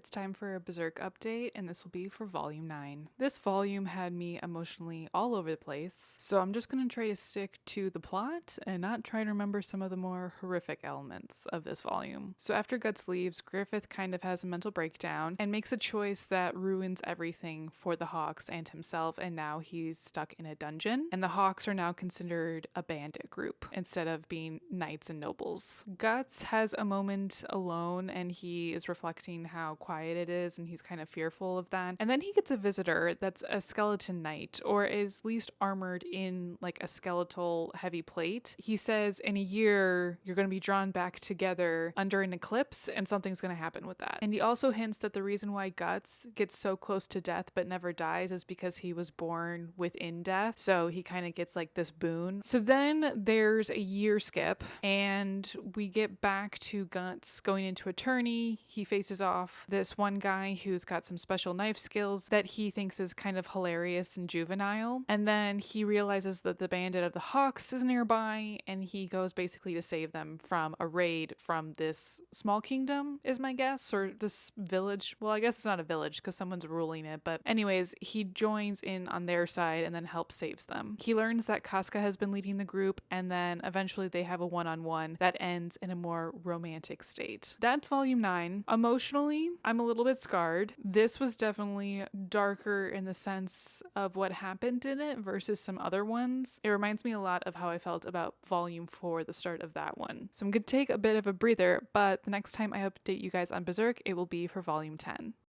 it's time for a Berserk update, and this will be for Volume 9. This volume had me emotionally all over the place, so I'm just going to try to stick to the plot and not try to remember some of the more horrific elements of this volume. So after Guts leaves, Griffith kind of has a mental breakdown and makes a choice that ruins everything for the Hawks and himself, and now he's stuck in a dungeon, and the Hawks are now considered a bandit group instead of being knights and nobles. Guts has a moment alone and he is reflecting how quiet it is and he's kind of fearful of that. And then he gets a visitor that's a skeleton knight, or is at least armored in like a skeletal heavy plate. He says in a year you're going to be drawn back together under an eclipse and something's going to happen with that. And he also hints that the reason why Guts gets so close to death but never dies is because he was born within death. So he kind of gets like this boon. So then there's a year skip and we get back to Guts going into attorney. He faces off this one guy who's got some special knife skills that he thinks is kind of hilarious and juvenile. And then he realizes that the bandit of the Hawks is nearby and he goes basically to save them from a raid from this small kingdom, is my guess, or this village. Well, I guess it's not a village because someone's ruling it. But anyways, he joins in on their side and then helps saves them. He learns that Casca has been leading the group, and then eventually they have a one-on-one that ends in a more romantic state. That's volume 9. Emotionally, I'm a little bit scarred. This was definitely darker in the sense of what happened in it versus some other ones. It reminds me a lot of how I felt about volume 4, the start of that one. So I'm going to take a bit of a breather, but the next time I update you guys on Berserk, it will be for volume 10.